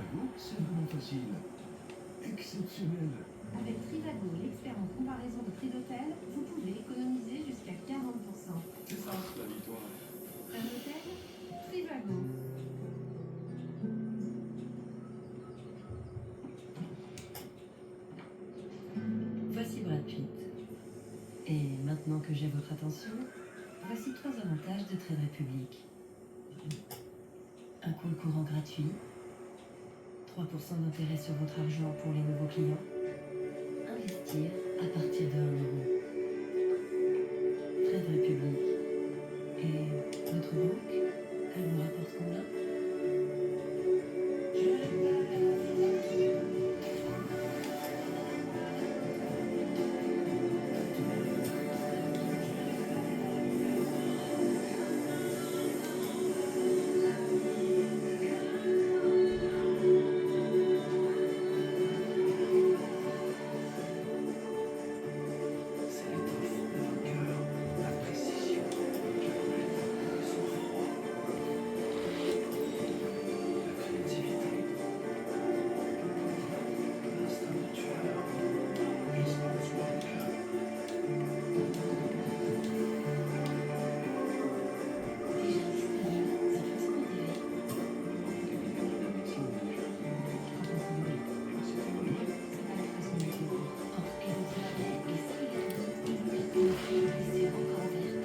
Trivago, c'est vraiment facile. Exceptionnel. Avec Trivago, l'expert en comparaison de prix d'hôtel, vous pouvez économiser jusqu'à 40%. C'est ça, la victoire. Un hôtel Trivago. Voici Brad Pitt. Et maintenant que j'ai votre attention, voici 3 avantages de Trade Republic. Un compte courant gratuit, 3% d'intérêt sur votre argent pour les nouveaux clients, investir à partir de 1 euro. Trade Republic. Et notre banque, elle vous rapporte combien? C'est l'étoffe de vainqueur, la précision, le calcul, le sang-froid, la créativité, l'instinct de tueur, le sportsmanship. Déjà disponible sur Flexible TV. Offre et votre rabais et si c'est encore ouverte.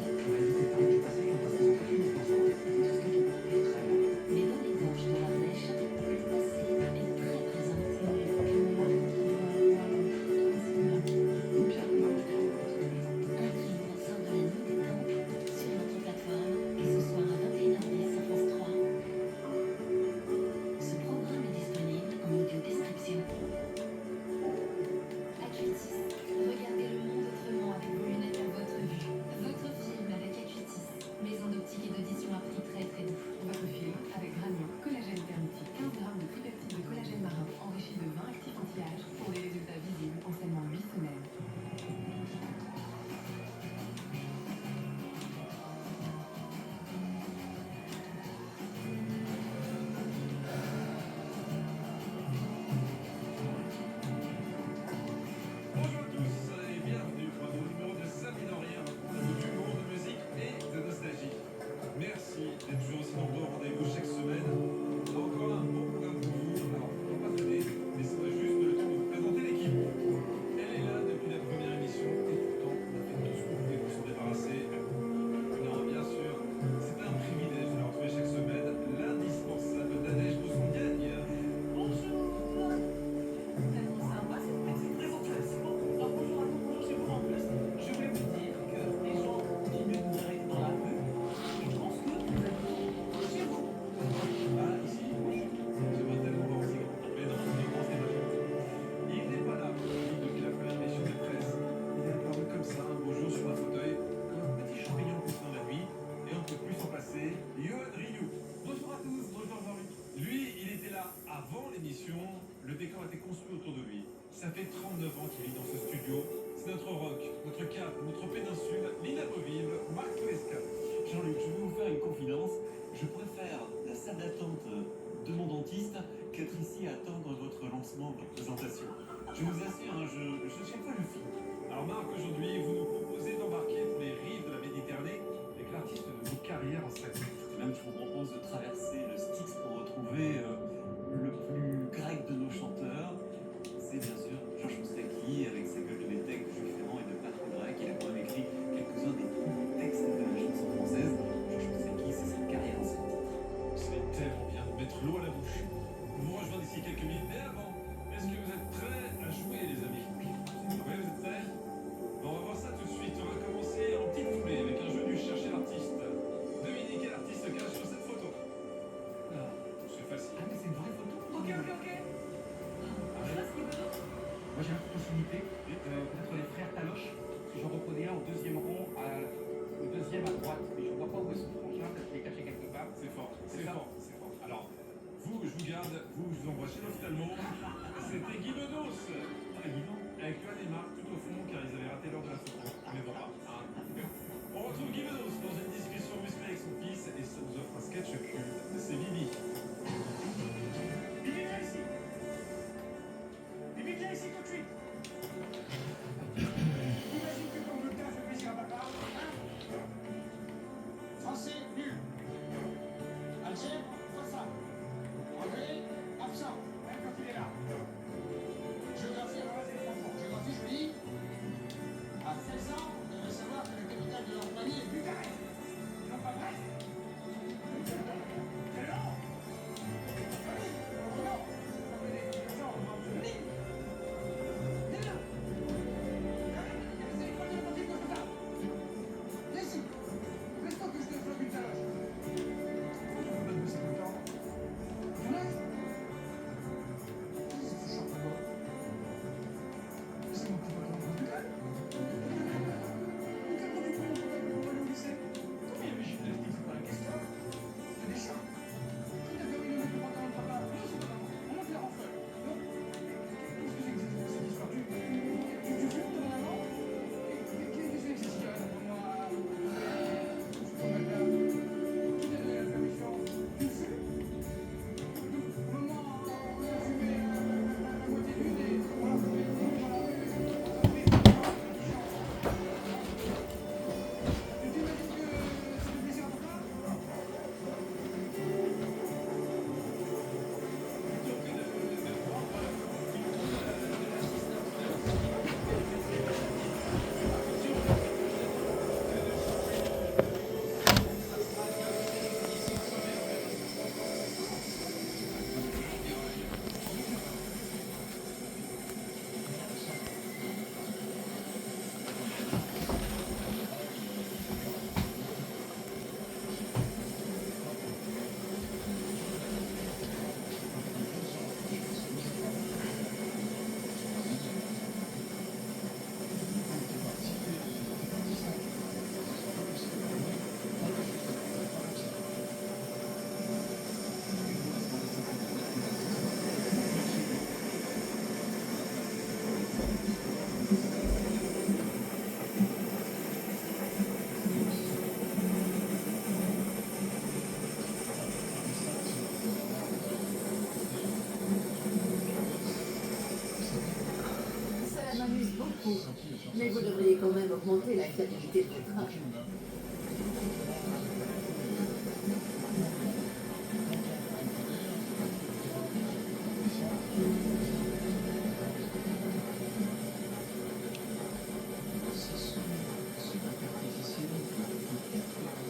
Mais dans les gorges de l'Ardèche, le passé est très présent. Inclus au sein de la nuit des temples sur notre plateforme et ce soir à 21h10 sur France 3. Ce programme est disponible en audio description. Acuitis. Regardez le monde autrement avec vos lunettes à votre vue. Votre film avec Acuitis. Maison d'optique et d'audition à prix très très doux. Votre film avec Granion, collagène thermique, 15 grammes de tripeptide de collagène marin enrichi de 20 actifs anti-âge pour des résultats visibles en seulement 8 semaines. Bonjour à tous et bienvenue pour un nouveau numéro de Sabine Henrière, du monde de musique et de nostalgie. Merci d'être toujours aussi nombreux au rendez-vous chaque semaine. Encore un bon programme pour vous. Alors, on va pas traîner, mais c'est juste le temps de vous présenter l'équipe. Elle est là depuis la première émission et pourtant on a fait tout ce qu'on pouvait pour s'en débarrasser. Non, bien sûr, c'est un privilège de la retrouver chaque semaine. L'indispensable Nadège Bousson-Gagne. Bonjour. Tellement sympa cette petite présentation. Alors bonjour à vous, bonjour chez vous en plus. Je voulais vous dire que les gens continuent de nous arrêter dans la rue. Et je pense que vous êtes chez vous. Ah, ici? Oui. J'aimerais tellement voir aussi grand. Mais non, c'est pas vrai. Il n'est pas là depuis la première émission de presse. Il est apparu comme ça un beau jour sur un fauteuil, comme un petit champignon poussé dans la nuit, et on ne peut plus s'en passer. Yoann Ryu. Bonjour à tous, bonjour Jean-Luc. Lui, il était là avant l'émission, le décor était construit autour de lui. Ça fait 39 ans qu'il vit dans ce studio. C'est notre rock, notre cap, notre péninsule, l'inamovible, Marc Lesca. Jean-Luc, je vais vous faire une confidence. Je préfère la salle d'attente de mon dentiste qu'être ici à attendre votre lancement, votre présentation. Je vous assure, hein, chaque fois je filme. Alors Marc, aujourd'hui, vous nous proposez d'embarquer pour les rives de la Méditerranée avec l'artiste de vos carrières en sac. Même je vous propose de traverser le Styx pour retrouver le plus grec de nos chanteurs. C'est bien sûr Georges Moustaki avec sa gueule de métèque de Jules Ferrand et de Patrick Drake. Il a quand même écrit beaucoup. Mais vous devriez quand même augmenter la fiabilité de votre âge. Ce sont sur artificiel de 80 ans.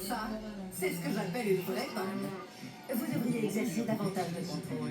Ça, c'est ce que j'appelle une vraie panne. Vous devriez exercer davantage de contrôle.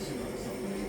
Sur